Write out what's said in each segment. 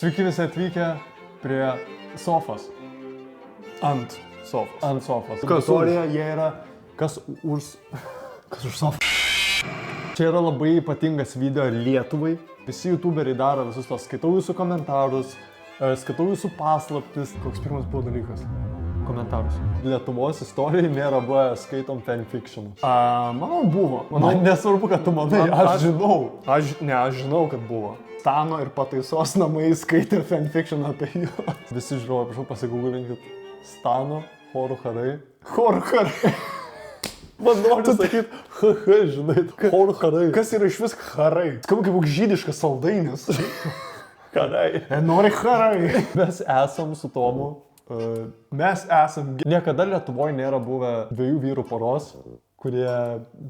Sveiki visi atvykę prie sofos. Ant sofos. Ant sofos. Kas Auditorija, jie yra kas už sofą. Čia yra labai ypatingas video Lietuvai. Visi youtuberiai daro visus tos, skaitau jūsų komentarus, skaitau jūsų paslaptis. Koks pirmas buvo dalykas? Komentarus. Lietuvos istorijai nėra buvę skaitom fanfiction. Manau buvo. Man nesvarbu, kad tu manai, aš žinau. Aš žinau, kad buvo. Stano ir pataisos namai skaitė fanfiction apie juos. Visi žiūrovai, prašau pasigūglinkit. Stano, chorų karai. Chorų karai. Man nori sakyti, žinai, chorų karai. Kas yra iš vis karai? Skamba kaip žydiškas saldainis. Karai. Nori karai. Mes esam su Tomu. Mes esam... Niekada Lietuvoje nėra buvę dviejų vyrų poros, kurie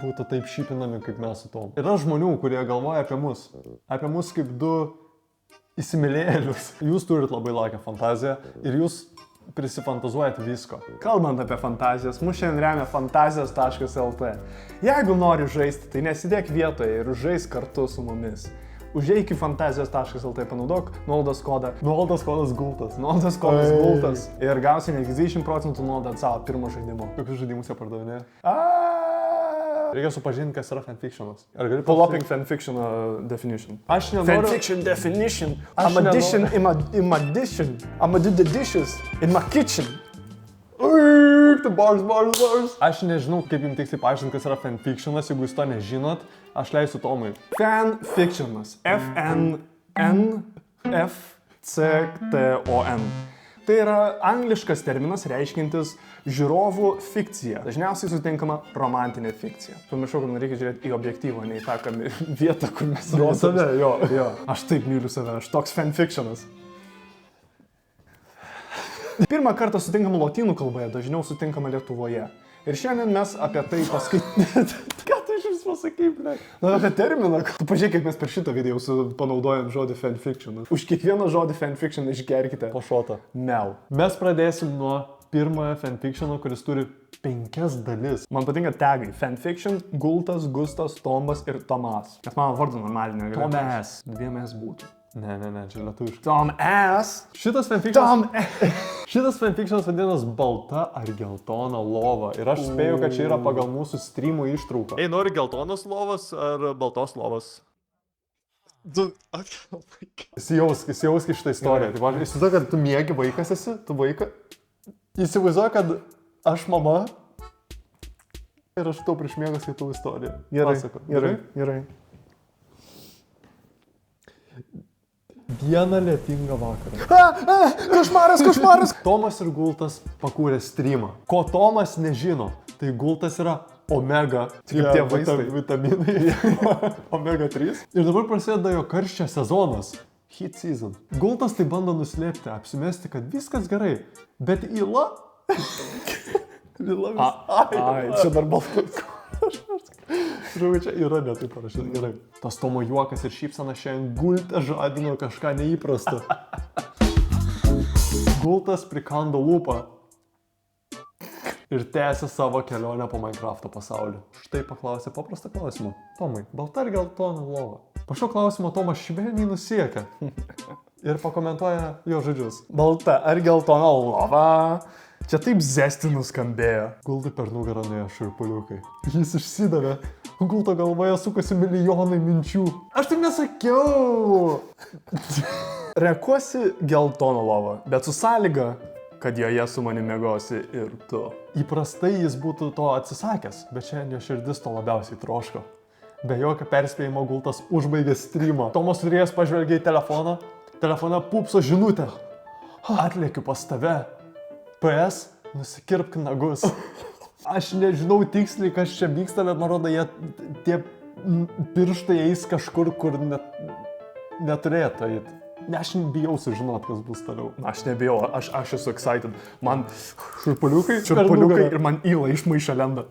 būtų taip šypinami kaip mes su Tomu. Yra žmonių, kurie galvoja apie mus. Apie mus kaip du įsimylėjėlius. Jūs turit labai lakią fantaziją ir jūs prisifantazuojat visko. Kalbant apie fantazijas, mus šiandien remia fantazijos.lt. Jeigu nori žaisti, tai nesidėk vietoje ir žaisk kartu su mumis. Užeik į fantazijos.lt, panaudok nuolaidos kodą. Nuolaidos kodas gultas. Nuolaidos kodas gultas. Ir gausi net 20% nuolaidą savo pirmo žaidimo. Kokius žaidimus jie pardavinėja? Reikia supažinti, kas yra fanfictionas. Pull-upping fanfiction definition. Aš nenoriu... Fanfiction definition. I'm addition in my addition. I'm a do the dishes in my kitchen. Bars. Aš nežinau, kaip jums tiksliai paaiškinti, kas yra fanfictionas, jeigu jūs to nežinot, aš leisiu Tomui. Fanfictionas. F-N-F-C-T-O-N. Tai yra angliškas terminas reiškintis žiūrovų fikciją. Dažniausiai sutinkama romantinė fikcija. Pamiršau, kad man reikia žiūrėti į objektyvą, ne į tą vietą, kur mes rodome save. Jo. Aš taip myliu save, aš toks fanfictionas. Pirmą kartą sutinkama lotynų kalboje, dažniau sutinkama Lietuvoje. Ir šiandien mes apie tai paskaitėme. Ką tu iš vis pasakai, ble? Na, apie terminą. Tu pažiūrėk, kaip mes per šitą video panaudojam žodį fanfiction. Už kiekvieną žodį fanfiction išgerkite po šotą. Mel. Mes pradėsim nuo pirmojo fanfictiono, kuris turi 5 dalis. Man patinka tagai. Fanfiction, Gultas, Gustas, Tomas ir Tomas. Nes mano vardu normalinė. Tomas. 2 mes būtų. Ne, čia lietuviškai. Tomas. Šitas fanfictionas vadinamas balta ar geltona lova. Ir aš spėju, kad čia yra pagal mūsų streamų ištrauką. Ei, nori geltonos lovos ar baltos lovos? Įsijausk šitą istoriją. Įsivaizduoju, kad tu miegi vaikas esi, tu vaiką. Įsivaizduoju, kad aš mama ir aš tau prieš miegą skaitau istoriją. Gerai. Vieną lietingą vakarą. Košmaras! Tomas ir Gultas pakūrė streamą. Ko Tomas nežino, tai Gultas yra omega, kaip tie vaistai, vitaminai, omega 3. Ir dabar prasideda jo karščio sezonas. Heat season. Gultas tai bando nuslėpti, apsimesti, kad viskas gerai, bet Ila... Čia dar baltas. Žinau, čia yra ne taip parašyta. Gerai. Tas Tomo juokas ir šypsena šiandien Gultą žadino kažką neįprasto. Gultas prikando lūpą ir tęsė savo kelionę po Minecrafto pasaulį. Štai paklausė paprastą klausimą. Tomai, balta ar geltona lova? Po šio klausimo Tomas švelniai nusiekia ir pakomentuoja jo žodžius. Balta ar geltona lova? Čia taip zesti nuskambėjo. Gultui per nugarą nuėjo šiurpuliukai. Jis išsidavė. Gulto galvoje sukasi milijonai minčių. Aš taip nesakiau! Renkuosi geltoną lovą, bet su sąlyga, kad joje su manimi miegosi ir tu. Įprastai jis būtų to atsisakęs, bet šiandien jo širdis to labiausiai troško. Be jokio perspėjimo Gultas užbaigė streamą. Tomas turėjęs pažvelgė į telefoną. Telefone pupso žinutę. Atlėkiu pas tave. PS, nusikirpk nagus. Aš nežinau tiksliai, kas čia vyksta, bet man rodo, tie pirštai eis kažkur, kur neturėtų eiti. Aš bijau sužinoti, kas bus toliau. Aš nebijau, aš esu excited. Man šurpuliukai ir man Ila iš maišą lenda.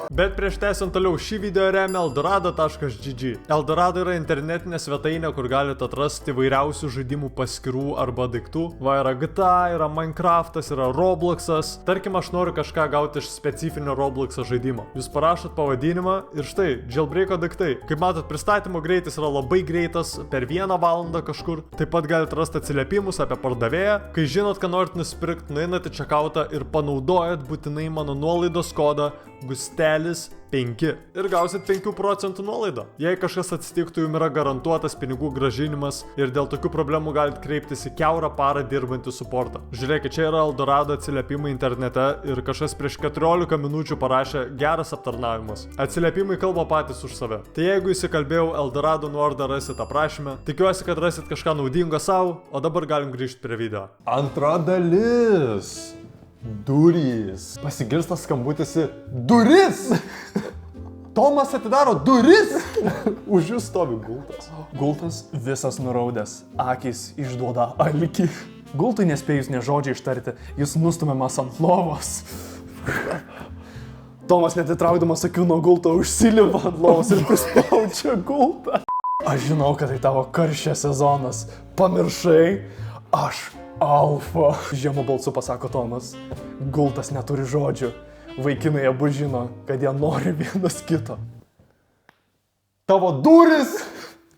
Bet prieš tęsiant toliau, šį video remia eldorado.gg. Eldorado yra internetinė svetainė, kur galite atrasti įvairiausių žaidimų paskirų arba daiktų. Va, yra GTA, yra Minecraftas, yra Robloxas. Tarkim, aš noriu kažką gauti iš specifinio Robloxo žaidimo. Jūs parašot pavadinimą ir štai, jailbreako daiktai. Kaip matot, pristatymo greitis yra labai greitas, per 1 valandą kažkur. Taip pat galite rasti atsiliepimus apie pardavėją. Kai žinot, ką norit nusipirkti, nueinat į checkoutą ir panaudojat būtinai mano nuolaidos kodą GUSTELIS5 ir gausit 5% nuolaidą. Jei kažkas atsitiktų, jums yra garantuotas pinigų gražinimas ir dėl tokių problemų galite kreiptis į kiaurą parą dirbantį supportą. Žiūrėkit, čia yra Eldorado atsiliepimai internete ir kažkas prieš 14 minučių parašė geras aptarnavimas. Atsiliepimai kalba patys už save. Tai jeigu įsikalbėjau, Eldorado nuorodą rasit aprašyme. Tikiuosi, kad rasit kažką naudingo savo, o dabar galim grįžti prie video. Antra dalis. Durys. Pasigirsta skambutis į duris. Tomas atidaro duris. Už jų stovi Gultas. Gultas visas nuraudęs, akys išduoda alkį. Gultui nespėjus nė žodžiai ištarti, jis nustumiamas ant lovos. Tomas netitraukdamas akių nuo Gulto užsilipa ant lovos ir prispaudžia Gultą. Aš žinau, kad tai tavo karščio sezonas. Pamiršai, aš alfa. Žemu balsu pasako Tomas. Gultas neturi žodžių. Vaikinai abu žino, kad jie nori vienas kito. Tavo duris!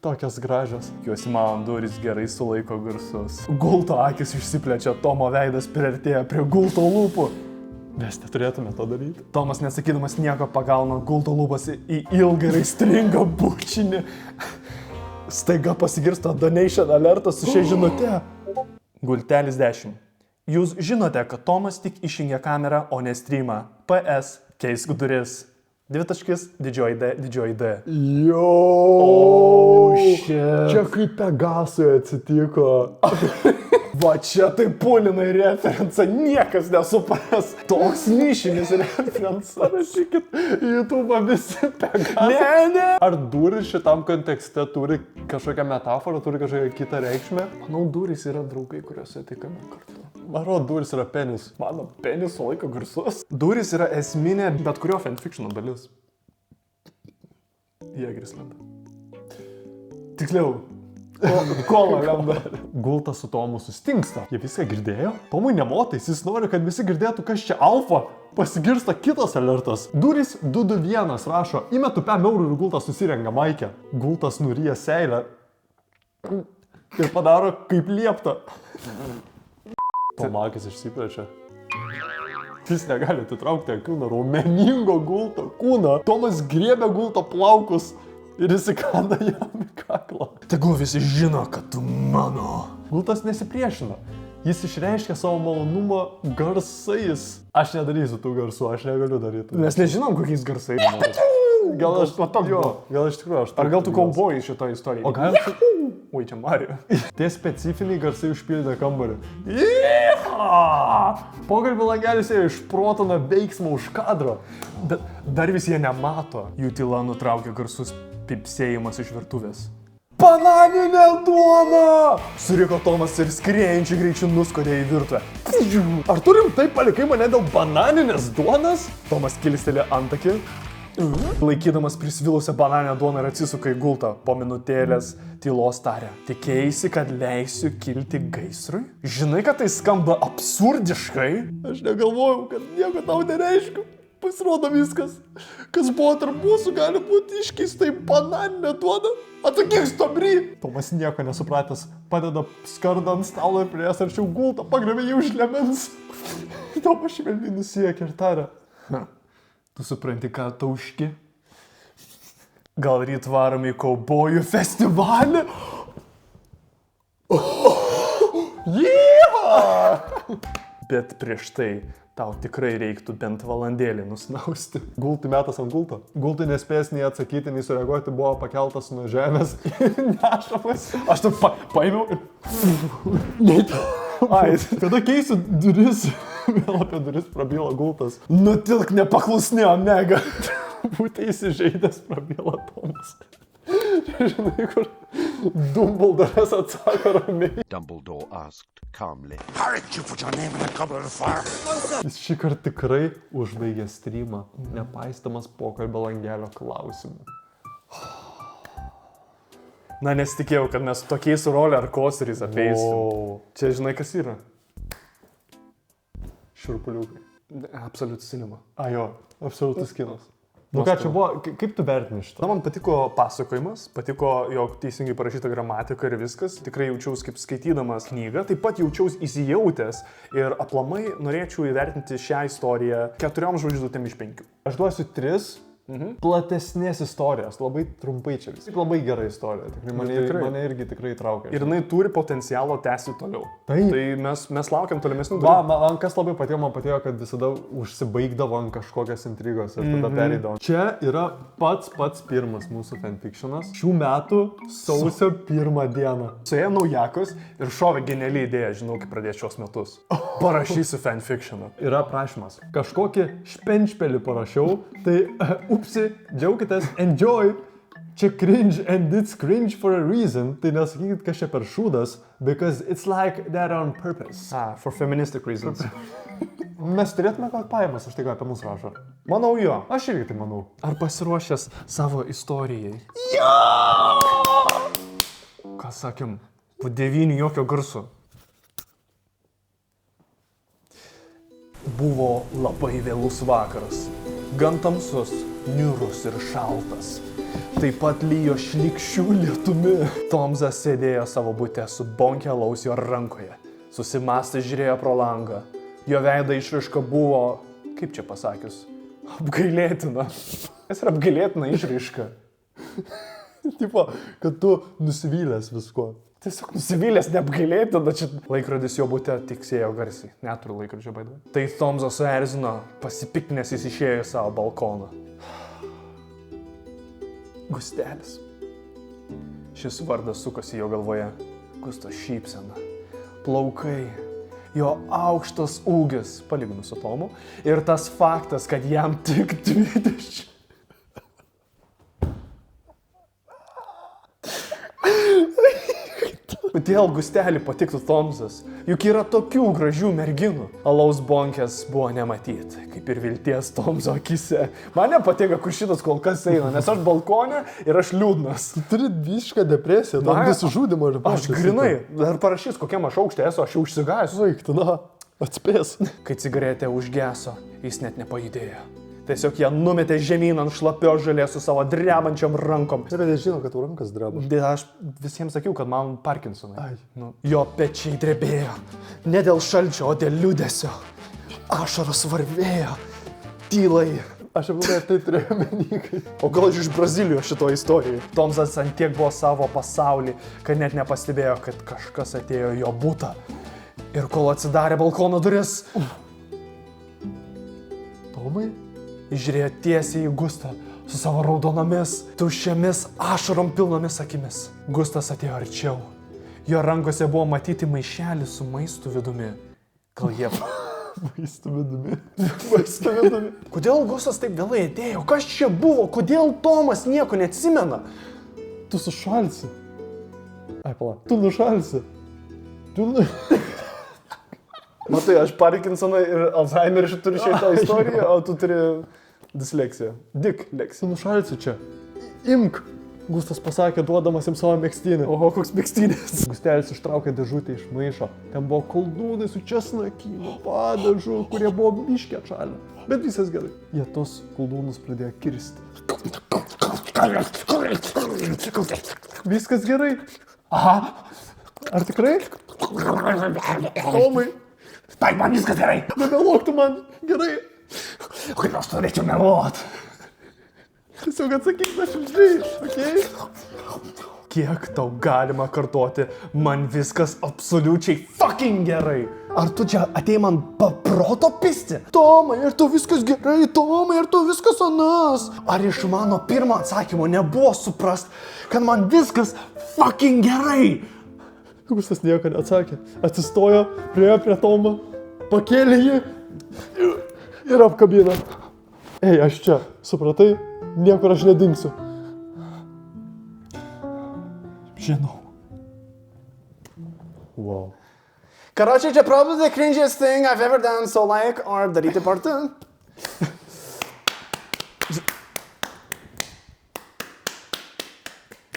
Tokios gražios. Juos įmanom duris gerai sulaiko garsus. Gulto akis išsiplečia, Tomo veidas priartėja prie Gulto lūpų. Mes neturėtume to daryti. Tomas nesakydamas nieko pagauna Gulto lūpas į ilgą ir aistringą bučinį. Staiga pasigirsta donation alertas su šia žinute. Gultelis 10. Jūs žinote, kad Tomas tik išjungia kamerą, o ne streamą. PS, keisk duris. Didžioji D. Čia kaip Pegasui atsitiko. Va čia tai pulinai referencą, niekas nesupras. Toks nišinis referencas. Parašykit YouTube visi Pegasai. Ne. Ar duris šitam kontekste turi kažkokią metaforą, turi kažkokią kitą reikšmę? Manau, durys yra draugai, kuriuose tikame kartu. Mano duris yra penis. Mano penis laiko garsus. Durys yra esminė bet kurio fanfictiono dalis. Jėgris lenda. Tiksliau. Kola lenda. Gultas su Tomu sustingsta. Jie viską girdėjo? Tomui nemotais, jis nori, kad visi girdėtų, kas čia alfa. Pasigirsta kitas alertas. Durys 221 rašo, įmetu 5 eurų ir Gultas susirenga maikę. Gultas nuryja seilę ir padaro kaip liepta. Tomo akis išsiplečia. Jis negali atitraukti akių nuo raumeningo Gulto kūno. Tomas griebia Gulto plaukus ir įsikanda jam į kaklą. Tegul visi žino, kad tu mano. Gultas nesipriešina. Jis išreiškia savo malonumą garsais. Aš nedarysiu tų garsų, aš negaliu daryti. Mes nežinom, kokiais garsais. Gal aš gal iš tikrųjų aš... Ar gal tu kaubojai šitą istoriją? O gal... Oi, čia Mario. Tie specifiniai garsai užpildė kambarį. Pokalbio langelis jie išprotona veiksmą už kadro. Dar vis jie nemato. Jų tyla nutraukia garsus pipsėjimas iš virtuvės. Bananinė duona! Suriko Tomas ir skriejančių greičių nuskodė į virtuvę. Ar turim taip palikai mane dėl bananinės duonas? Tomas kilstelė antakį, laikydamas prisvilusią bananinę duoną ir atsisuka į Gultą. Po minutėlės tylos tarė. Tikėjaisi, kad leisiu kilti gaisrui? Žinai, kad tai skamba absurdiškai? Aš negalvojau, kad nieko tau nereiškiu. Pasirodo viskas, kas buvo tarp mūsų, gali būti iškeista į bananinę duoną. Atsakyk, stobry! Tomas nieko nesupratęs, padeda skardą ant stalo ir prie arčiau Gultą, pagrabė jį už liemens. Tomas švelniai nusiekė ir tarė. Tu supranti, ką tauški? Gal ryt varom į kaubojų festivalį? Bet prieš tai tau tikrai reiktų bent valandėlį nusnausti. Gultui metas ant Gulto. Gultui nespės nei atsakyti, nei sureaguoti, buvo pakeltas nuo žemės ir nešamas. Aš tu paėmiau ir... Ai, kada keisiu duris? Vėl apie duris prabyla Gultas. Nutilk nepaklusni, Omega. Būti įsižeidęs prabyla Tomas. Žinai, kur Dumbledore'as atsako ramiai. Dumbledore asked calmly. Aren't you put your name in a goblet of fire? Jis šį kartą tikrai užbaigė streamą, nepaistamas pokalbio langelio klausimų. Na, nesitikėjau, kad mes tokiais rolė ar kosteriais apeisim. Čia žinai, kas yra? Širpuliukai. Absoliutus cinema. A jo, absoliutus kinas. Nu ką čia buvo, kaip tu vertini šitą? Na, man patiko pasakojimas, patiko, jog teisingai parašyta gramatika ir viskas. Tikrai jaučiausi kaip skaitydamas knygą, taip pat jaučiausi įsijautęs ir aplamai norėčiau įvertinti šią istoriją 4 žvaigždutėm iš 5. Aš duosiu 3 platesnės istorijos, labai trumpai čia vis. Labai gera istorija, tikrai mane irgi tikrai traukia. Ir jinai turi potencialo tęsti toliau. Taip. Tai mes laukiam tolimesnių Va, dalykų. man kas labai patiko, man patiko, kad visada užsibaigdavo ant kažkokios intrigos ir tada pereidavo. Čia yra pats pirmas mūsų fanfictionas. Šių metų sausio 1 dieną. Suėjo naujakas ir šovė geniali idėja, žinau, kaip pradėti šios metus. Parašysiu fanfictioną. Yra prašymas. Kažkokį špenčpelį parašiau, tai upsi, džiaukitės, enjoy. Čia cringe and it's cringe for a reason. Tai nesakykit, kas čia per šūdas, because it's like that on purpose. For feministic reasons. Mes turėtume gal pajamas, aš tai ką apie mus rašo. Manau jo. Aš irgi tai manau. Ar pasiruošęs savo istorijai? Ką sakėm? Po 9 jokio garso. Buvo labai vėlus vakaras. Gan tamsus, niūrus ir šaltas. Taip pat lyjo šlykščių lietumi. Tomzas sėdėjo savo bute su bonke alaus jo rankoje. Susimąstęs žiūrėjo pro langą. Jo veido išraiška buvo, kaip čia pasakius, apgailėtina. Kas yra apgailėtina išraiška? Tipo, kad tu nusivylęs visko. Tiesiog nusivylęs, neapgailėtina, čia laikrodis jo bute tiksėjo garsiai. Neturiu laikrodžio baidą. Tai Tomzą suerzino, pasipiktinęs jis išėjo į savo balkoną. Gustelis. Šis vardas sukosi jo galvoje. Gusto šypsena. Plaukai. Jo aukštas ūgis, palyginus su Tomu. Ir tas faktas, kad jam tik 20. Kodėl Gustelį patiktų Tomzas? Juk yra tokių gražių merginų. Alaus bonkės buvo nematyti, kaip ir vilties Tomzo akise. Man nepatinka, kur šitas kol kas eina, nes aš balkone ir aš liūdnas. Tu turi visišką depresiją, tu nusižudimo ir Aš grinai, dar parašys, kokiam aš aukštė esu, aš jau užsigąsiu. Vaiktina, atspės. Kai cigaretė užgeso, jis net nepajudėjo. Tiesiog ją numetė žemyn ant šlapio žalės su savo drebančiam rankom. Bet jis žino, kad tavo rankas dreba. Aš visiems sakiau, kad man Parkinsonai. Ai. Jo pečiai drebėjo. Ne dėl šalčio, o dėl liūdesio. Ašaros varvėjo. Tylai. Aš jau galvoju, tai turėjau menykai. O gal iš Brazilijos šito istorijoje. Tomzas ant tiek buvo savo pasaulį, kad net nepastebėjo, kad kažkas atėjo į jo butą. Ir kol atsidarė balkono duris, Tomai? žiūrėjo tiesiai į Gustą su savo raudonomis, tuščiamis, ašarom pilnomis akimis. Gustas atėjo arčiau. Jo rankose buvo matyti maišelis su maistu vidumi. Gal jie... Maistu vidumi. Maistu vidumi. Kodėl Gustas taip vėlai atėjo? Kas čia buvo? Kodėl Tomas nieko neatsimena? Tu sušalsi. Ai, pala. Tu nušalsi. Matai, aš Parkinsoną ir Alzheimerį turiu šitą istoriją, o tu turi disleksiją. Dikleksiją. Tu nušalsi čia. Imk. Gustas pasakė, duodamas jam savo megztinį. Oho, koks megztinis. Gustelis ištraukė dėžutę iš maišo. Ten buvo koldūnai su česnakynu, padažu, kurie buvo biškė atšalę. Bet visas gerai. Jie tos koldūnus pradėjo kirsti. Viskas gerai. Aha. Ar tikrai? Tomai, Tai man viskas gerai. nemeluok tu man. Gerai. O kaip aš turėčiau meluot? Tiesiog atsakyk nuoširdžiai, okei? Kiek tau galima kartoti, man viskas absoliučiai fucking gerai. Ar tu čia atėjai man paproto pisti? Tomai, ar tu viskas gerai? Tomai, ar tu viskas anas? Ar iš mano pirmo atsakymo nebuvo suprast, kad man viskas fucking gerai? Gustas nieko neatsakė. Atsistojo, priėjo prie Tomo, pakėlė jį ir apkabino. Ei, aš čia, supratai? Niekur aš nedingsiu. Žinau. Wow. Короче, čia probably the cringiest thing I've ever done, so like or daryti partu.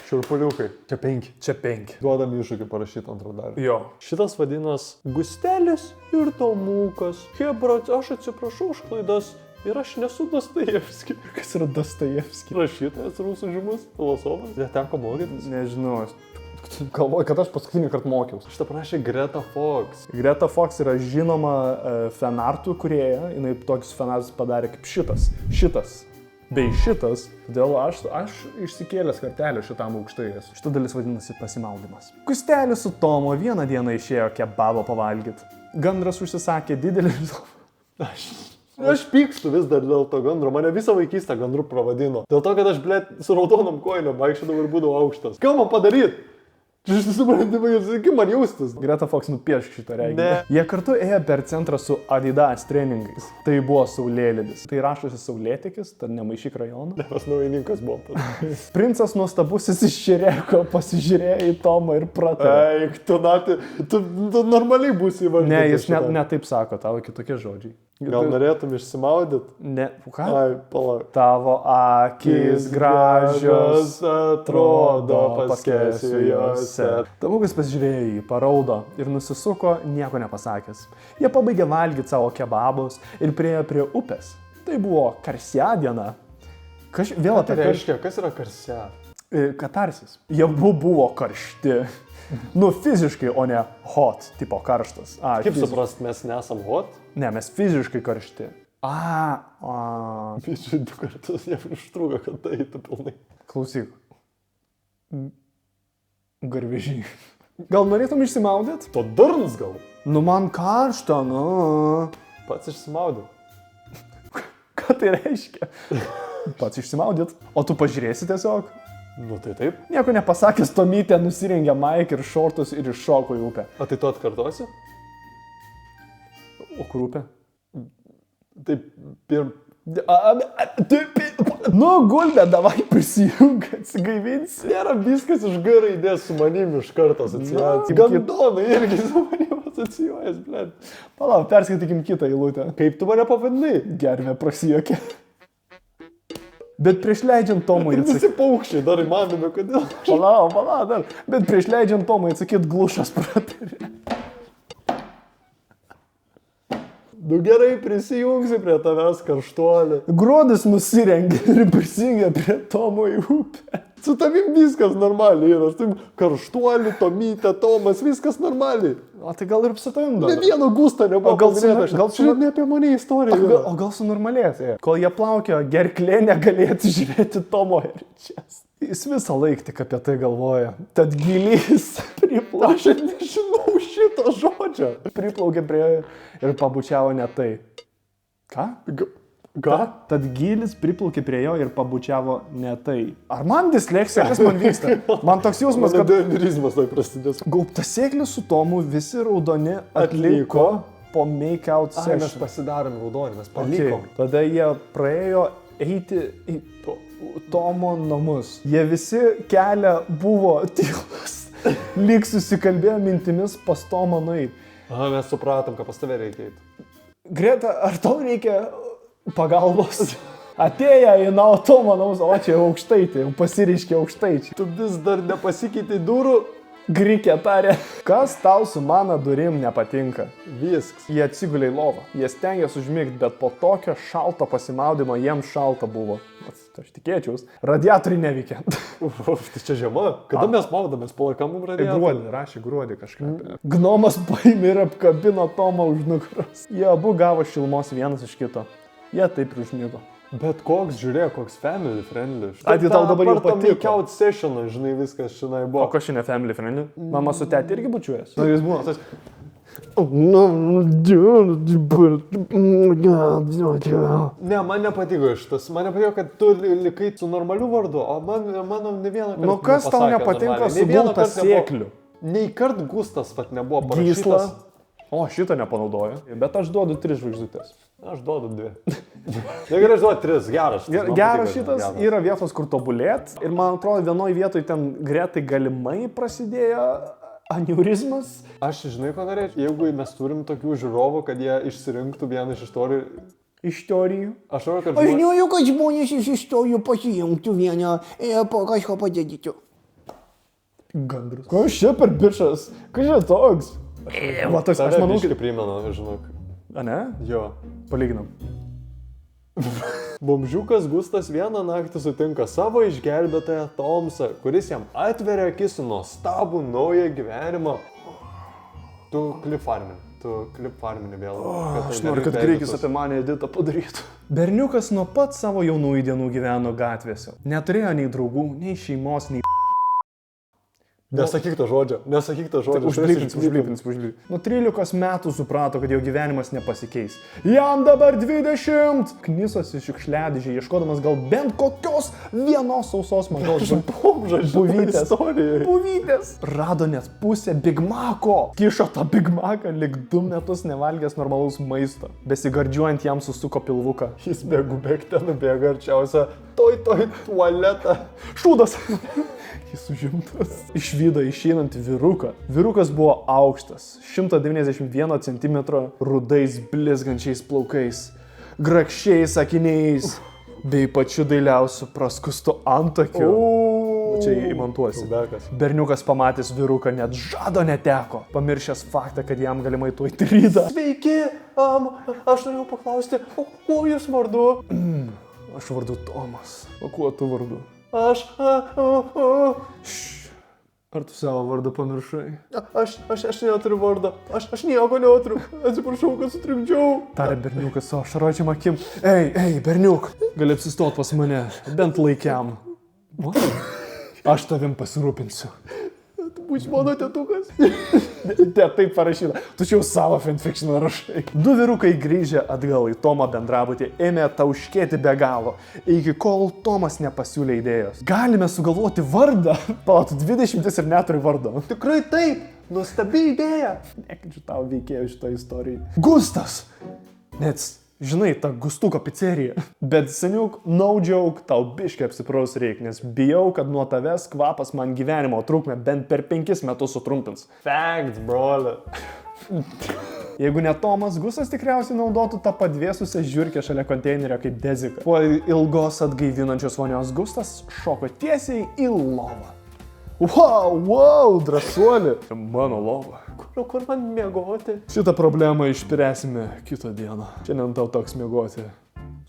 Šiurpuliukai. Čia 5. Čia 5. Duodam iššūkį parašyti antrą dalį. Jo. Šitas vadinas Gustelis ir Tomukas. Hebrat, aš atsiprašau už klaidas. Ir aš nesu Dostojevskis. Kas yra Dostojevskis? Rašytojas rusų žymus, filosofas. Neteko mokytis. Nežinau. Galvoju, kad aš paskutinį kartą mokiausi. Šitą prašė Greta Fox. Greta Fox yra žinoma fanartų kūrėja. Jinai tokius fanartus padarė kaip šitas. Bei šitas. Todėl aš išsikėlęs kartelį šitam aukštai esu. Šita dalis vadinasi pasimaudimas. Kustelis su Tomu vieną dieną išėjo kebabo pavalgyti. Gandras užsisakė didelį... Aš pykstu vis dar dėl to gandro. Mane visą vaikystę gandru pravadino. Dėl to, kad aš, su raudonom kojinėm vaikščiodavau ir būdavau aukštas. Ką man padaryti? Aš nesuprantu, kaip man jaustis. Greta Fox nupiešk šitą reginį. Ne. Jie kartu ėjo per centrą su Adidas treningais. Tai buvo saulėlydis. Tai rašosi saulėtekis, tad nemaišyk rajoną. Pas naujininkas buvo. Princas nuostabusis iš Šireko pasižiūrėjo į Tomą ir pratarė. Eik, tu normaliai būsi įvardintas. Ne, jis ne taip sako, tavo kitokie žodžiai. Gal norėtum išsimaudyti? Ne, ką? Ai, palauk. Tavo akis gražios atrodo paskesiu jose. Tavukas pasižiūrėjo į jį, paraudo ir nusisuko, nieko nepasakęs. Jie pabaigė valgyti savo kebabus ir priėjo prie upės. Tai buvo karsia diena. Vėl Tai reiškia, kas yra karsia? Katarsis. Jie buvo karšti. Nu, fiziškai, o ne hot, tipo karštas. Kaip suprast, mes nesam hot? Ne, mes fiziškai karšti. Bičiui 2 kartus neužtruko, kad tai eitų pilnai. Klausyk. Garvežiai. Gal norėtum išsimaudyti? To durnas gal? Nu, man karšta, nu. Pats išsimaudė. Ką tai reiškia? Pats išsimaudėt. O tu pažiūrėsi tiesiog? Nu tai taip. Nieko nepasakęs, Tomytė nusirengė maikę ir šortus ir iššoko į upę. O tai tu atkartosi? O kur upė? Taip, Nu, gulbė, davai prisijung, atsigaivinsi. nėra viskas iš G raidės su manim iš karto asociacija. Gandonai irgi su manim asocijuojas, blėt. Palauk, perskaitykim kitą eilutę. Kaip tu mane pavadinai? Gervė prasijokė. Bet prieš leidžiant Tomui Ir atsakyti... visi paukščiai dar įmanomi, kodėl? Palauk, dar. Bet prieš leidžiant Tomui atsakyti glušas pratarė. Nu gerai, prisijungsi prie tavęs karštuolį. Gruodis nusirengė ir prisijungė prie Tomo į upę. Su tavim viskas normaliai yra. Su tavim karštuolį, Tomytė, Tomas, viskas normaliai. O tai gal ir su tavim Ne dar? vieno gūsto nebuvo. O gal su- paminėta. gal su- Čia ne apie mane istorija yra. O gal sunormalės? Kol jie plaukio, gerklė negalėjo atsižiūrėti Tomo herčias. Jis visą laiką tik apie tai galvoja. Tad gilys Aš nežinau šito žodžio. priplaukė prie ir pabučiavo ne tai. Ką? Ką? Tad gilis priplaukė prie jo ir pabučiavo ne tai. Ar man disleksija, kas man vyksta? Man toks jausmas, Mano kad denirizmas tai prasidės. gaubtasėklis su Tomu visi raudoni atliko po make-out Ai, mes session. pasidarėm raudonį, mes Okay. palikom. Tada jie praėjo eiti į Tomo namus. Jie visi kelią buvo tylus. Lyg susikalbėjo mintimis pas Tomą nueit. Aha, mes supratom, kad pas tave reikia eiti. Greta, ar tau reikia pagalbos? Atėję į Tomo namus, o čia jau aukštaičiai, jau pasireiškė aukštaičiai. Tu vis dar nepasikeitai durų. Grikė tarė, kas tau su mano durim nepatinka? Viskas. Jie atsigulė į lovą. Jie stengiasi užmigti, bet po tokio šalto pasimaudimo jiems šalta buvo. Aš tikėčiaus. Radiatoriai neveikia. Uf, tai čia žiema. Kada mes maudamės, palaikam mum radiatorių? Rašė gruodį kažką. Gnomas paėmė ir apkabino Tomą už nugaros. Jie abu gavo šilmos vienas iš kito. Jie taip ir užmigo. Bet koks, žiūrėk, koks family friendly. Ai, tai tau dabar jau patiko. Make-out sessioną, žinai, viskas šiandien O buvo. ko šiandien family friendly? Mama su teti irgi bučiuojas. Na, jis būna, tas... Ne, man nepatiko šitas. Man nepatiko, kad tu likai su normaliu vardu, o mano ne vieną kartą. Nu kas tau nepasakė nepatinka normaliai. su Nei vieno gultas kart nebuvo- sėkliu? Nei kart gustas vat nebuvo Gysla. parašytas. O, šitą nepanaudoju. Bet aš duodu 3 žvaigždutės. Aš duodu 2. Negerai, aš duodu 3, geras. šitas, man Geras patiko, šitas, geras. yra vietos, kur tobulėt. Ir man atrodo, vienoje vietoje ten Gretai galimai prasidėjo aneurizmas. Aš žinai, ko norėčiau. Jeigu mes turim tokių žiūrovų, kad jie išsirinktų vieną iš istorijų, Iš teorijų. aš noriu, kad Aš žmonės... noriu, kad žmonės iš istorijų pasijungtų vieną ir po kažko padėdytų. Gandrus. Ko čia per bičas? Kas čia toks? Va, toks, aš manau, biškį kad... primena, žinok. A ne? Jo. Palyginam. Bomžiukas Gustas vieną naktį sutinka savo išgelbėtoją Tomsą, kuris jam atveria akis į nuostabų naują gyvenimą. Tu klipfarminį vėl. Aš noriu, kad Greikis apie mane editą padarytų. Berniukas nuo pat savo jaunųjų dienų gyveno gatvėse. Neturėjo nei draugų, nei šeimos, nei... Nesakyk to žodžio. Užblipins. Nuo 13 metų suprato, kad jo gyvenimas nepasikeis. Jam dabar 20! Knisosi šiukšliadėžį, ieškodamas gal bent kokios vienos sausos mažos buvytės. Rado net pusę Big Maco. Kišo tą Big Macą, lik 2 metus nevalgęs normalaus maisto. Besigardžiuojant jam susuko pilvuką. Jis bėgte nubėga arčiausia tualetą. Šūdas! Jis užimtas. Išvydo išeinantį vyruką. Vyrukas buvo aukštas, 191 cm, rudais blizgančiais plaukais, grakščiais akiniais, bei pačiu dailiausiu praskustu antakiu. Čia įmantuosi. Berniukas pamatęs vyruką net žado neteko, pamiršęs faktą, kad jam galimai tuoj tryda. Sveiki, aš norėjau paklausti, o kuo jūs vardu? Aš vardu Tomas. O kuo tu vardu? Aš Ar tu savo vardą pamiršai? Aš neturiu vardą. Aš nieko neturiu. Atsiprašau, kad sutrikdžiau. Tarė berniukas su ašaročiam akim. Ei, berniuk, gali apsistot pas mane, bent laikiam. Aš tavim pasirūpinsiu. Tu būsi mano tėtukas. Taip parašyta. Tu čia jau savo fanfiction rašai. 2 vyrukai grįžę atgal į Tomą bendrabutį ėmė tauškėti be galo, iki kol Tomas nepasiūlė idėjos. Galime sugalvoti vardą. Palauk, 20 ir neturi vardo. Tikrai taip. Nuostabi idėja. Nekančiu tau veikėjo šitą istoriją. Gustas. Net, žinai, ta Gustuko pizzerija. Bet seniuk, no joke, tau biškai apsipraus reik, nes bijau, kad nuo tavęs kvapas man gyvenimo trukmę bent per 5 metus sutrumpins. Facts, broli. Jeigu ne Tomas, Gustas tikriausiai naudotų tą padvėsusią žiurkę šalia konteinerio kaip deziką. Po ilgos atgaivinančios vonios Gustas šoko tiesiai į lovą. Wow, drąsuoli. Mano lova. Kur man miegoti? Šitą problemą išspręsime kitą dieną. Šiandien tau toks miegoti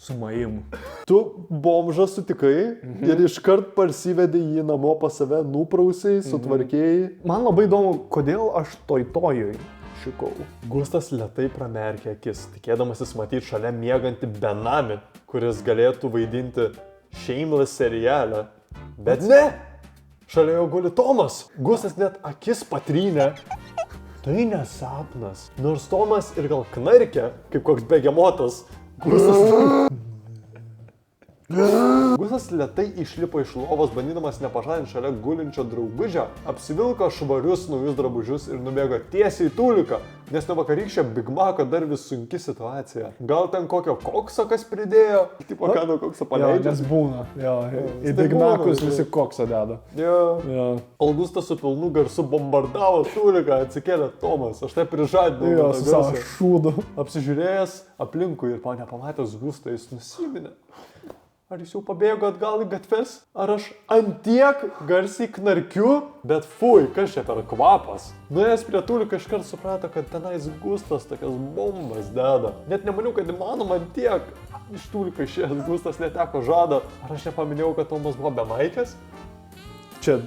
su manim. Tu bomžą sutikai ir iškart parsivedė jį namo pas save, nuprausiai, sutvarkėjai. Man labai įdomu, kodėl aš tojoj šikau. Gustas lėtai pramerkė akis, tikėdamasis matyti šalia miegantį benamį, kuris galėtų vaidinti Shameless serialą. Bet ne! Šalia jo guli Tomas. Gustas net akis patrynė. Tai nesapnas. Nors Tomas ir gal knarkė, kaip koks begemotas. Gustas lėtai išlipo iš lovos, bandydamas nepažadinti šalia gulinčio draugužio, apsivilko švarius naujus drabužius ir nubėgo tiesiai į tūliką, nes nuo vakarykščio Big Maco dar vis sunki situacija. Gal ten kokio kokso kas pridėjo? Tipo, ką nuo kokso paleidžia? Nes būna. Į Big Macus visi kokso deda. Augustas su pilnu garsu bombardavo tūliką, atsikėlė Tomas. Aš tai prižadinau. Su savo šūdu. Apsižiūrėjęs aplinkui ir nepamatęs Gustą, jis nusiminė. Ar jis jau pabėgo atgal į gatves? Ar aš antiek garsiai knarkiu? Bet fui, kas čia per kvapas? Nuėjęs prie tūliką iškart suprato, kad tenais Gustas tokias bombas deda. Net nemaniau, kad įmanoma antiek. Iš tūliką išėjęs Gustas neteko žado. Ar aš nepaminėjau, kad Tomas buvo bemaikės? Čia...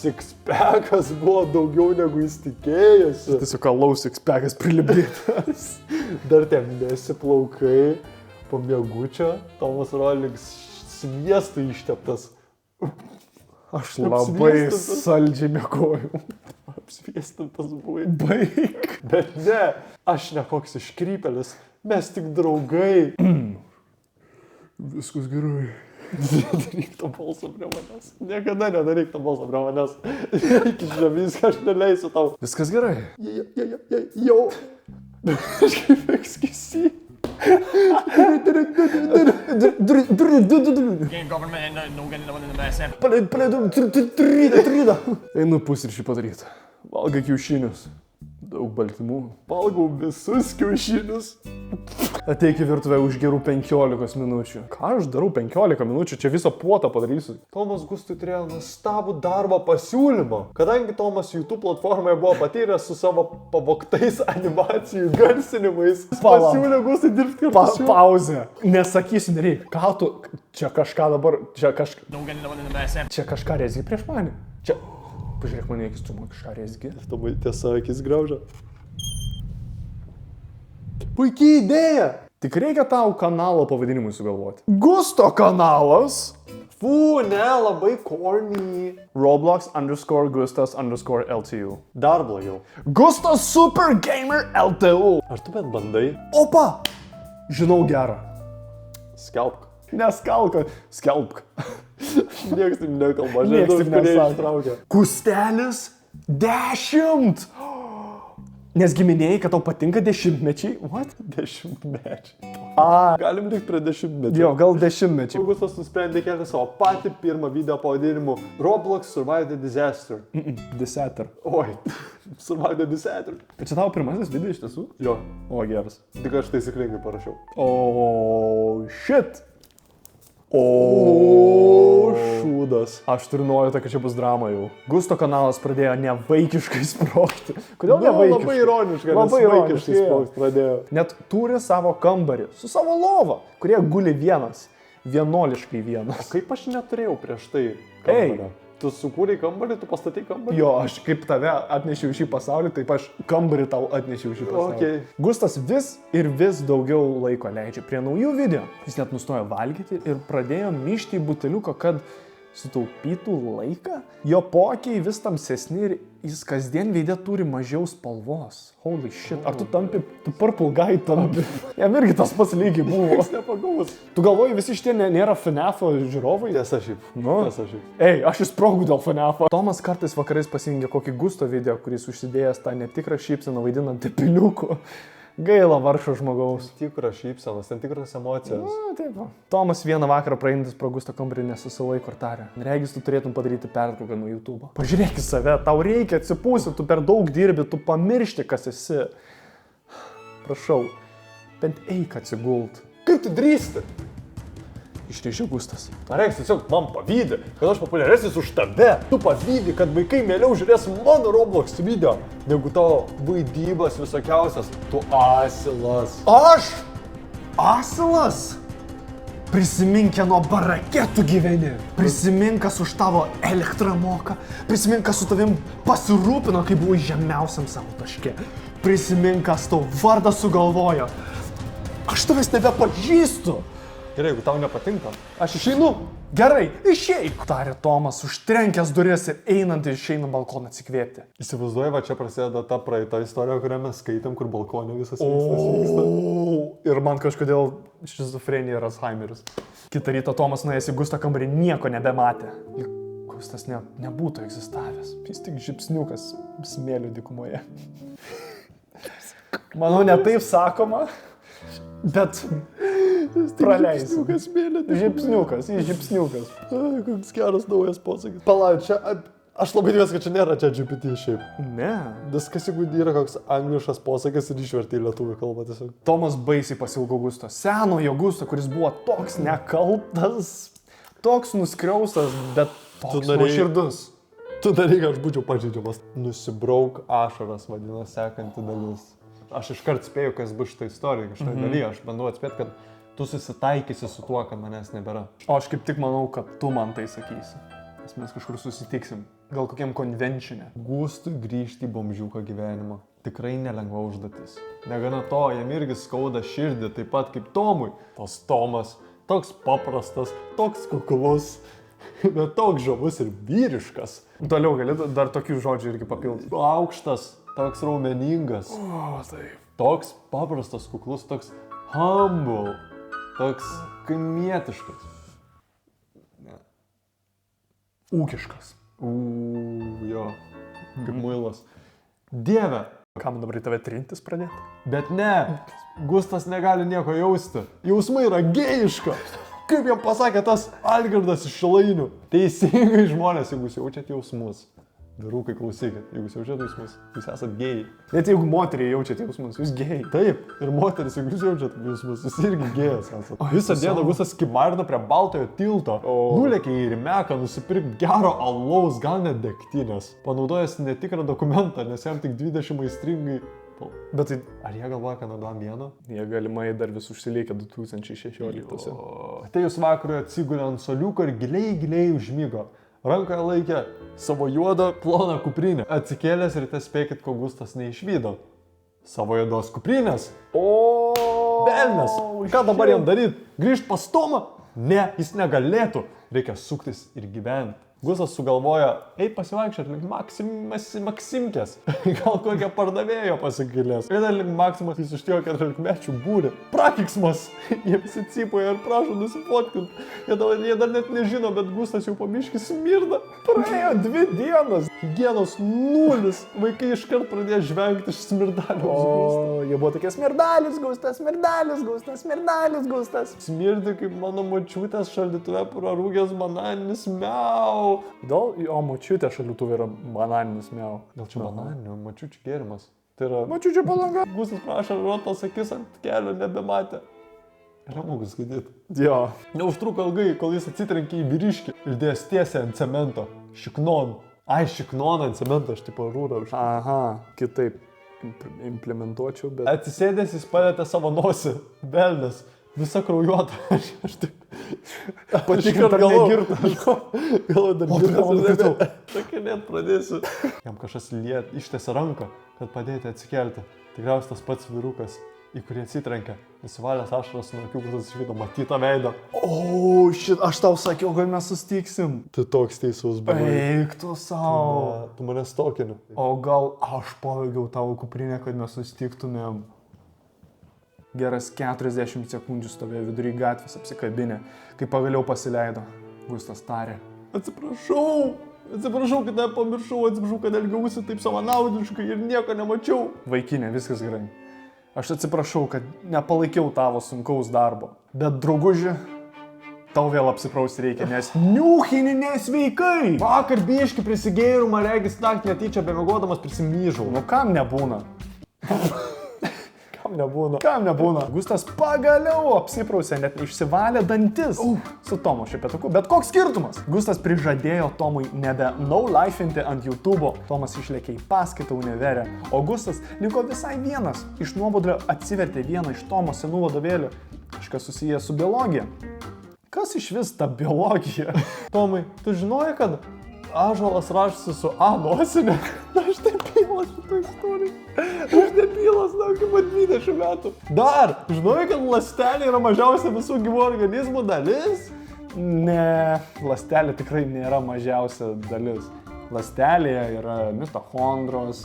Sixpackas buvo daugiau negu jis tikėjosi. Tiesiog alaus sixpackas prilipdytas. Dar tie mesi plaukai. Po miegučio Tomas Roliks sviestų išteptas. Aš labai saldžiai miegojau. Apsviestintas buvai. Baik. Bet ne, aš ne koks iškrypelis, mes tik draugai. Viskas gerai. Nedaryk to balso prie manęs. Niekada nedaryk to balso prie manęs. Iki žemyską aš neleisiu tau. Viskas gerai. Jau. Aš kaip ekskisi. Einu pusryčių padaryti. Valgai kiaušinius. Daug baltymų. Valgau visus kiaušinius. Ateik į virtuvę už gerų 15 minučių. Ką aš darau 15 minučių? Čia visą puotą padarysiu. Tomas Gustui turėjo nuostabų darbo pasiūlymą. Kadangi Tomas YouTube platformoje buvo patyręs su savo pavogtais animacijų garsinimais, jis pasiūlė Gustui dirbti kartu su juo. Pauzė. Nesakysiu, nereik. Ką tu... Čia kažką dabar... Čia kažką rezgi prieš mane. Čia... Pažiūrėk mane, akis tu man kažką rezgi. Tomai tiesa, akis graužia. Puikiai idėja! Tik reikia tau kanalo pavadinimui sugalvoti. Gusto kanalas. Fū, ne, labai corny. Roblox _Gustas _LTU. Dar blogiau. Gustas Super Gamer LTU. Ar tu bent bandai? Opa! Žinau gerą. Skelbk. Neskalka. Skelbk. Niekas taip nekalba, Niekas taip nesako. ištraukia. Kustelis 10. Nes giminėjai, kad tau patinka 10-mečiai. What? 10-mečiai. A, Galim likti prie 10-mečių. jo, gal 10-mečiai. Augustas nusprendė kelti savo patį pirmą video pavadinimu Roblox Survive the Disaster. Deseter. Oi, Survive the Disaster. Bet čia tavo pirmasis video iš tiesų? Jo, O, geras. tik aš taisyklingai parašiau. O, shit. O, šūdas. Aš turiu nuojautą, kad čia bus drama jau. Gusto kanalas pradėjo nevaikiškai sprogti. Kodėl nevaikiškai? Labai ironiškai, Labai nes ironiškai, vaikiškai jo. spokt pradėjo. Net turi savo kambarį su savo lova, kurie guli vienas. Vienuoliškai vienas. Kaip aš neturėjau prieš tai Ei. kambario? Tu sukūrei kambarį, tu pastatei kambarį? Jo, aš kaip tave atnešiau į šį pasaulį, taip aš kambarį tau atnešiau į šį pasaulį. Okei. Gustas vis ir vis daugiau laiko leidžia prie naujų video. Jis net nustojo valgyti ir pradėjo myšti į buteliuką, kad sutaupytų laiką. Jo pokiai vis tamsesni ir jis kasdien veidė turi mažiau spalvos. Holy shit, ar tu tampi, tu purple guy tampi? Jam irgi tas pats lygiai buvo. Jis nepagaus. Tu galvoji, visi šitie nėra FNAF'o žiūrovai? Tiesa šiaip. Nu. Tiesa šiaip. Ei, aš įsprogau dėl FNAF'o. Tomas kartais vakarais pasijungia kokį Gusto video, kuris užsidėjęs tą netikrą šypseną vaidinant tepiliuku. Gaila vargšo žmogaus. Tikras šypsenas, ten tikras emocijos. Na, taip. Va. Tomas vieną vakarą praeinantis pro Gusto kambarį nesusilaiko ir tarė. Regis, tu turėtum padaryti pertrauką nuo YouTube. Pažiūrėk į save, tau reikia atsipūsti, tu per daug dirbi, tu pamiršti, kas esi. Prašau, bent eik atsigult. Kaip tu drįsti? Išrėžė Gustas. Areks tiesiog man pavydė, kad aš populiaresnis už tave. Tu pavydė, kad vaikai mieliau žiūrės mano Roblox video, negu tavo vaidybas visokiausias. Tu asilas. Aš? Asilas? Prisimink, kieno barake tu gyveni. Prisimink, kas už tavo elektrą moka. Prisimink, kas su tavim pasirūpino, kai buvai žemiausiam savo taške. Prisimink, kas tau vardą sugalvojo. Aš tavęs nebepažįstu. Gerai, jeigu tau nepatinka. Aš išeinu. Gerai, išeik, tarė Tomas, užtrenkęs duris ir einant išeina balkoną atsikvėpti. Įsivaizduoju, va čia prasideda ta praeita istorija, kurią mes skaitėm, kur balkonė visas vyksta. Ir man kažkodėl šizofrenija ir Alzheimeris. Kitą rytą Tomas nuėjęs į Gusto kambarį nieko nebematė. Lyg Gustas nebūtų egzistavęs. Jis tik žipsniukas smėlio dykumoje. Manau, ne taip sakoma, bet praleisiu. Žipsniukas mėlė. Žipsniukas, jis žipsniukas. Koks geras naujas posakis. Palauk, čia... Aš labai tikiuosi, kad čia nėra čia GPT šiaip. Ne. Viskas, jeigu yra koks angliškas posakis ir išverti į lietuvių kalbą tiesiog. Tomas baisiai pasiilgo Gusto. Senojo Gusto, kuris buvo toks nekaltas, toks nuskriaustas, bet toks nuoširdus. Tu daryk, aš būčiau pažeidžiamas. Nusibrauk ašaras, vadina sekanti dalis. Aš iškart spėju, kas bus šitą istoriją, šitą dalyje. Aš bandau atspėti, kad tu susitaikysi su tuo, kad manęs nebėra. O aš kaip tik manau, kad tu man tai sakysi. Nes mes kažkur susitiksim. Gal kokiam konvenčinė. Gustui grįžti į bomžiuką gyvenimą. Tikrai nelengva užduotis. Negana to, jam irgi skauda širdį, taip pat kaip Tomui. Tas Tomas, toks paprastas, toks kuklus, bet toks žavus ir vyriškas. Toliau gali dar tokių žodžių irgi papildyti. Aukštas, toks raumeningas. O, taip. Toks paprastas, kuklus, toks humble, toks kaimietiškas. Ūkiškas. Jo, kaip muilas. Dieve, Kam dabar į tave trintis pradėti? bet ne, Gustas negali nieko jausti. Jausmai yra gėjiška. Kaip jam pasakė tas Algirdas iš Šilainių. Teisingai žmonės, jeigu jūs jaučiat jausmus. Vyrukai, klausykit, jeigu jūs jaučiate jausmus, jūs esat gėjai. Net jeigu moteriai jaučiate jausmus, jūs gėjai. Taip, ir moteris, jeigu jūs jaučiate jausmus, jūs irgi gėjas esat. Visą dieną savo. Gustas kimarina prie Baltojo tilto, nulėkė į Rimeką, nusipirk gero alaus, gal net degtinės. Panaudojęs netikrą dokumentą, nes jam tik 20 maistringai. Bet tai Ar jie galvoja, kad naudojam vieną? jie galimai dar vis užsilikė 2016. Atėjus vakarui atsigulė ant soliuko ir giliai užmygo. Rankoje laikė savo juodą ploną kuprinę. Atsikėlęs ir spėkit, ko Gustas neišvydo. Savo juodos kuprinės. O, Velnes. Ką dabar jam daryti? Grįžt pas Tomą? Ne, jis negalėtų. Reikia suktis ir gyventi. Gustas sugalvoja, eik pasivaikščiot link Maksimkės. Gal kokią pardavėjo pasikėlės. Ir dar link Maksimas jis ištėjo 14-mečių būrį. Prakiksmas. Jie visi cipoja ir prašo nusifotkinti. Jie dar net nežino, bet Gustas jau pamiškį smirda. praėjo 2 dienas. Higienos nulis. Vaikai iškart pradėjo žvengti iš smirdalių. O, jie buvo tokie smirdalis, Gustas, smirdalis, Gustas, smirdalis, Gustas. Smirdi kaip mano močiutės šaldytuve prarūgęs bananinis miau. Gal jo močiutė šaliutuvė yra bananinis miau. Gal čia bananinio, močiučių gėrimas. Tai yra... Močiutė palanga. Gustas prašo rotos akis ant kelio, nebematė. Ramugus skaityti. Jo. Neužtruko ilgai, kol jis atsitrenkė į vyriškį ir dės tiesiai ant cemento. Šiknon. Ai, šiknon ant cemento, aš tipo rūrą už. Aha, kitaip implementuočiau, bet... Atsisėdęs jis palėtė savo nosį. Velnes. Visa kraujuota. Aš tik... Patikrint, ar negirtas. Galvoju, dar gal girtas. Tokia net pradėsiu. Jam kažkas ištėsi ranką, kad padėti atsikelti. Tikriausiai tas pats vyrukas, į kurį atsitrenkė. Nusivalęs ašaras nuo akių, Gustas išvydo matytą veidą. O, šit, aš tau sakiau, kad mes sustiksim. Tu toks teisus, buvai. Eik tu savo. Tu mane stokini. O gal aš paveigiau tavo kuprinę, kad mes sustiktumėm. Geras 40 sekundžių stovėjo vidury gatvės apsikabinę, kai pagaliau pasileido. Gustas tarė. Atsiprašau, kad nepamiršau, atsiprašau, kad elgiausi taip savanaudiškai ir nieko nemačiau. Vaikinė, viskas gerai. Aš atsiprašau, kad nepalaikiau tavo sunkaus darbo. Bet drauguži, tau vėl apsiprausti reikia, nes niūchini nesveikai. Vakar biški prisigėriau, man regis naktį netyčia bemiegodamas prisimyžau. Nu kam nebūna? Kam nebūna? Gustas pagaliau apsiprausė, net išsivalė dantis su Tomu Šepetuku. Bet koks skirtumas? Gustas prižadėjo Tomui nebe no-lifeinti ant YouTube'o. Tomas išlėkė į paskaitą univerę, o Gustas liko visai vienas. Iš nuobodulio atsivertė vieną iš Tomo senų vadovėlių. Kažkas susijęs su biologija. Kas iš vis ta biologija? Tomai, tu žinojai, kad ąžuolas rašosi su A nosinė? Aš debilas šitą istoriją. Aš debilas, kaip 20 metų. Dar, žinojai, kad ląstelė yra mažiausia visų gyvų organizmų dalis? Ne, ląstelė tikrai nėra mažiausia dalis. Ląstelėje yra mitochondros,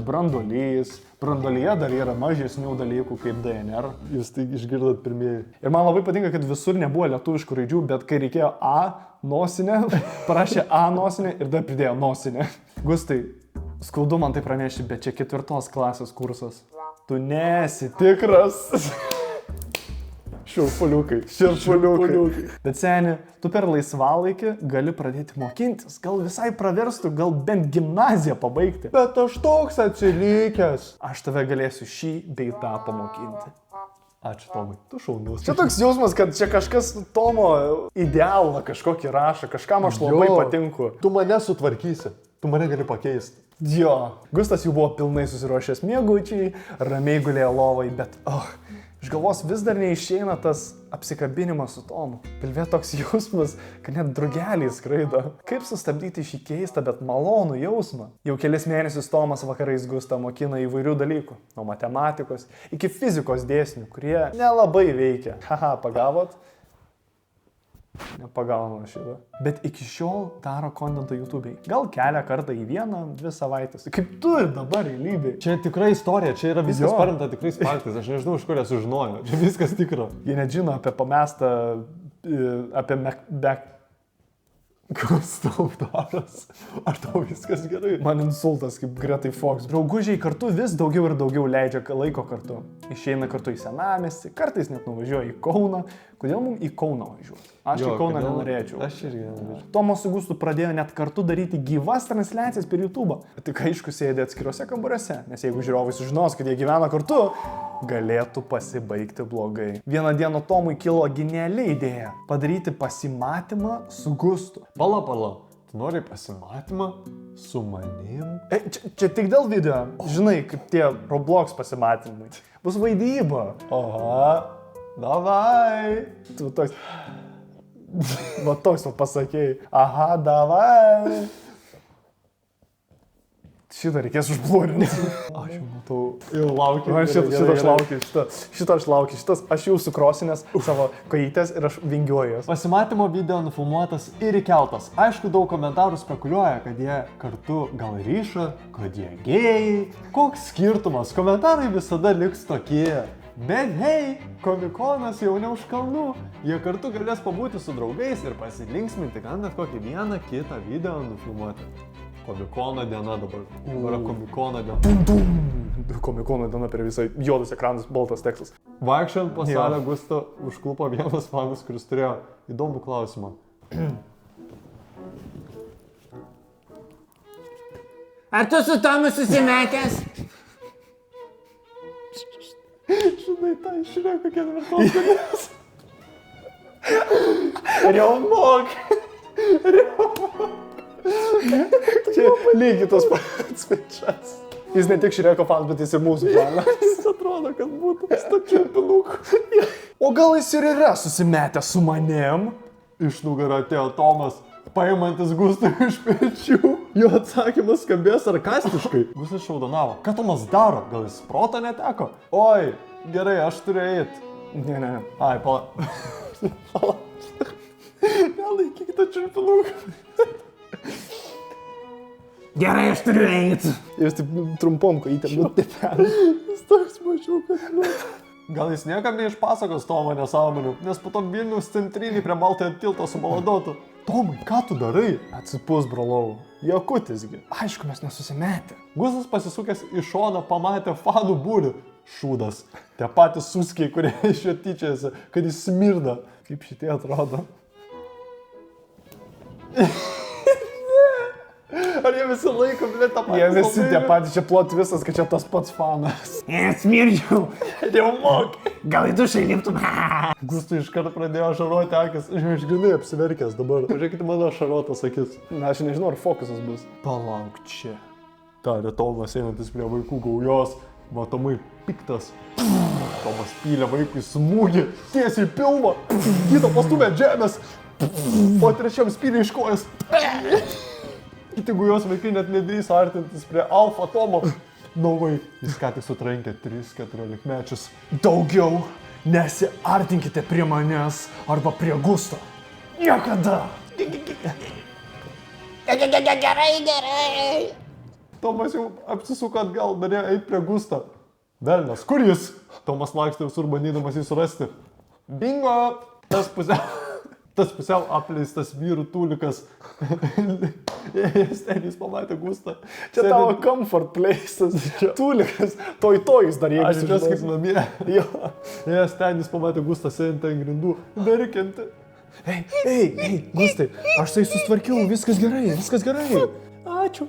branduolys. Branduolyje dar yra mažesnių dalykų kaip DNR. Jūs tai išgirdot pirmieji. Ir man labai patinka, kad visur nebuvo lietuviškų raidžių, bet kai reikėjo A nosinę, parašė A nosinę ir dar pridėjo nosinę. Gustai, skaudu man tai pranešti, bet čia 4 klasės kursas. Tu nesi tikras. Širpuliukai. Bet seni, tu per laisvalaikį gali pradėti mokintis. Gal visai praverstų, gal bent gimnaziją pabaigti. Bet aš toks atsilikęs. Aš tave galėsiu šį bei tą pamokinti. Ačiū, Tomai, tu šaunus. Čia toks jausmas, kad čia kažkas Tomo idealą kažkokį rašo, kažkam aš labai patinku. Tu mane sutvarkysi, tu mane gali pakeisti. Jo. Gustas jau buvo pilnai susiruošęs miegučiai, ramiai gulėjo lovai, bet iš galvos vis dar neišeina tas apsikabinimas su Tomu. Pilve toks jausmas, kad net drugeliai skraido. Kaip sustabdyti šį keistą, bet malonų jausmą? Jau kelis mėnesius Tomas vakarais Gustą mokina įvairių dalykų. Nuo matematikos iki fizikos dėsnių, kurie nelabai veikia. Haha, pagavot? Nepagaunu šitą. Bet iki šiol daro kontentą YouTube'ai. Gal kelia kartą į 1-2 savaitės. Kaip tu ir dabar realybėj. Čia tikra istorija, čia yra viskas Jo. paremta tikrais faktais. Aš nežinau, iš kur esu žinojęs. Čia viskas tikra. Jie net žino apie pamestą, apie Kas tau daras? Ar tau viskas gerai? Man insultas kaip Gretai Fox. Draugužiai kartu vis daugiau ir daugiau leidžia laiko kartu. Išeina kartu į senamiestį, kartais net nuvažiuoja į Kauną. Kodėl mums į Kauną važiuoti? Aš į Kauną nenorėčiau. Aš irgi nenorėčiau. Tomas su Gustu pradėjo net kartu daryti gyvas transliacijas per YouTube. Tik aišku, sėdė atskirose kambariuose, nes jeigu žiūrovai sužinos, kad jie gyvena kartu, galėtų pasibaigti blogai. Vieną dieną Tomui kilo geniali idėja - padaryti pasimatymą su Gustu. Pala. Tu nori pasimatymą su manim? Čia tik dėl video. Žinai, kaip tie Roblox pasimatymai. Bus vaidyba. Oha, davai. Tu toks... Va toks va pasakėjai. Aha, davai. Šitą reikės užblorinti. Aš jau matau. Jau laukiu. Šitą aš laukiu. Aš jau sukrosinęs savo kojytės ir aš vingiuoju jas. Pasimatymo video nufilmuotas ir įkeltas. Aišku, daug komentarų spekuliuoja, kad jie kartu gal ryša, kad jie gėjai. Koks skirtumas? Komentarai visada liks tokie. Bet hei, komikonas jau ne už kalnų. Jie kartu galės pabūti su draugais ir pasilinksminti, gal net kokį vieną kitą video nufilmuoti. Komikono diena dabar. Yra komikono diena. Komikono diena per visą juodas ekranas, baltas tekstas. Vaikščiant po salę Gustą užklupo vienas fanas, kuris turėjo įdomų klausimą. Ar tu su Tomu susimetęs? Žinai, tai išrėko ketvirtos dalies. Riaumok. Čia lygiai tos pats pečias. Jis ne tik Šreko fanas, bet jis ir mūsų fanas. Jis atrodo, kad būtų stačiu pinukų. O gal jis ir yra susimetęs su manim? Iš nugarą atėjo Tomas, paimantis Gustą iš pečių. Jo atsakymas skambėjo sarkastiškai. Gustas šaudonavo. Ką Tomas daro? Gal jis protą neteko? Oi, gerai, aš turiu eit. Ne. Ai, pala. Nelaikyk tą čiulpinukų. Gerai, aš turiu eiti. Jis taip trumpom kojytėm nutipelė. Jis toks mažiukas. Gal jis niekam neišpasakos Tomo nesąmonių, nes po to Vilniaus centrinį prie Baltojo tilto subaladotų. Tomai, ką tu darai? Atsipūs, brolau. Jokutisgi. Aišku, mes nesusimetę. Gustas pasisukęs į šoną pamatė fanų būrį. Šūdas. Tie patys suskiai, kurie iš jo tyčiasi, kad jis smirda. Kaip šitie atrodo? Ar jie visi laiko, blė, tą patį? Jie visi tie patys, čia plot visas, kad čia tas pats fanas. Smirdžiau. Riaumok. Gal į dušą įliptum? Gustui iškart pradėjo šaroti akis. Aš grinai apsiverkęs dabar. Pažiūrėkite mano šarotas akis. Na, aš nežinau, ar fokusas bus. Palauk čia. Tarė Tomas einantis prie vaikų gaujos. Matomai piktas. Tomas pylė vaikui smūgį. Tiesiai į pilvą. Kitą pastumė žemės. O trečiam spylė iš kojas. Kiti gaujos vaikai net nedrįs artintis prie Alfa Tomo. Nauvai, jis ką tik sutrankė 3-14-mečius. Daugiau nesiartinkite prie manęs arba prie Gusto. Niekada. Gerai. Tomas jau apsisuko atgal, norėjo eiti prie Gusto. Velnias, kur jis? Tomas lakstė visur bandydamas jį surasti. Bingo! Tas pusiau apleistas vyrų tūlikas. Jis pamatė Gustą. Čia tavo comfort places. Tūlikas. Tojus dar jeigu Aš jas kaip namie. Jo. Jis pamatė Gustą sėdintį ant grindų, verkiantį. Ei, Gustai, aš tai susitvarkiau, viskas gerai. Ačiū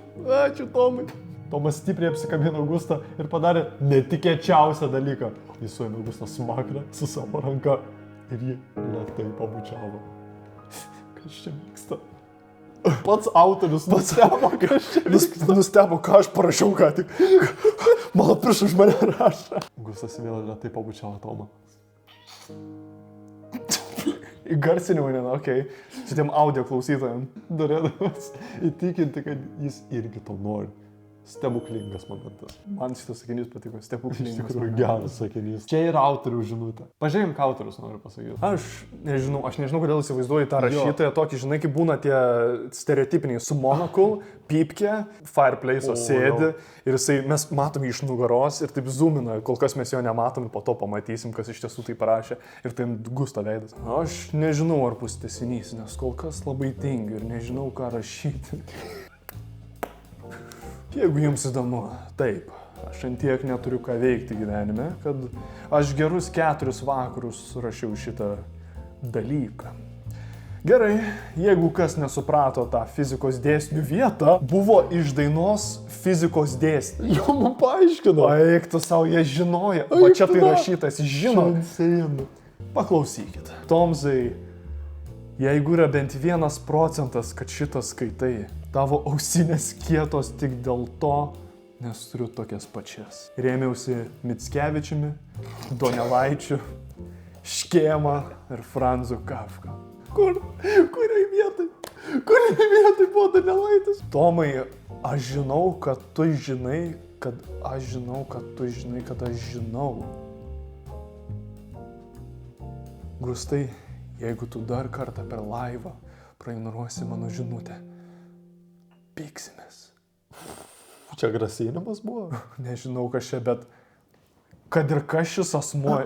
Tomai. Tomas stipriai apsikabino Gustą ir padarė netikėčiausią dalyką. Jis suėmė Gustą smakrą su savo ranka ir jį lėtai pabučiavo. Kas čia vyksta? Pats autorius nustebo, kas čia vyksta. Nustebo, ką aš parašiau ką tik. Mano prieš už mane rašo. Gustas vėl lėtai pabučiavo Tomą. Įgarsinimai, okei. Šitiem audio klausytojam. Norėdamas įtikinti, kad jis irgi to nori. Stebuklingas momentas. Man šitas sakinys patiko, Iš stebuklingas. tikrųjų geras sakinys. Čia yra autorių žinutė. Pažiūrėjim, ką autorius nori pasakyti. Aš nežinau, kodėl įsivaizduoju tą rašytoją, tokį, žinai, kaip būna tie stereotipiniai su monokul, pypkė, fireplace'o sėdi ir jisai, mes matom jį iš nugaros ir taip zoomina, kol kas mes jo nematom ir po to pamatysim, kas iš tiesų tai parašė ir tai gusto veidas. Aš nežinau, ar bus tęsinys, nes kol kas labai tingiu ir nežinau, ką rašyti. Jeigu jums įdomu, taip, aš antiek neturiu ką veikti gyvenime, kad aš gerus 4 vakarus rašiau šitą dalyką. Gerai, jeigu kas nesuprato tą fizikos dėsnių vietą, buvo iš dainos fizikos dėsnių. Jo, man paaiškino. Eik tu savo, jie žinojo, o čia tai rašytas, žino. Paklausykit. Tomzai, jeigu yra bent 1%, kad šitą skaitai, tavo ausinės kietos tik dėl to, nes turiu tokias pačias. Rėmiausi Mickevičiumi, Donelaičiu, Škėma ir Franzu Kafka. Kuriai vietai buvo Donelaitis? Tomai, aš žinau, kad tu žinai, kad aš žinau, kad tu žinai, kad aš žinau. Grūstai, jeigu tu dar kartą per laivą praignoruosi mano žinutę, pyksimės. Čia grasinimas buvo? Nežinau, kas čia, bet kad ir kas šis asmuo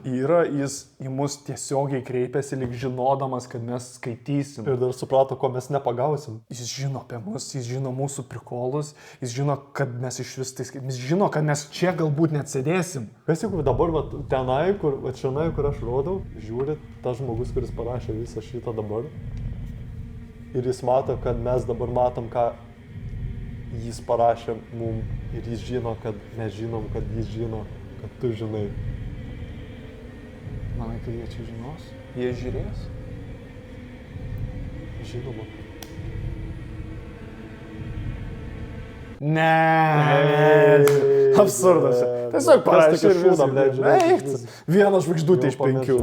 yra, jis į mus tiesiogiai kreipiasi, lyg žinodamas, kad mes skaitysim. Ir dar suprato, ko mes nepagausim. Jis žino apie mus, jis žino mūsų prikolus, jis žino, kad mes iš vis tai skaitysim, jis žino, kad mes čia galbūt net sėdėsim. Kas jeigu dabar tenai, kur aš rodau, žiūri tas žmogus, kuris parašė visą šitą dabar. Ir jis mato, kad mes dabar matom, ką jis parašė mum. Ir jis žino, kad mes žinom, kad jis žino, kad tu žinai. Manai, kad jie čia žinos? Jie žiūrės? Žinoma. Ne. Absurdas. Tiesiog parašė ir visą. Vieną žvaigždutę iš 5.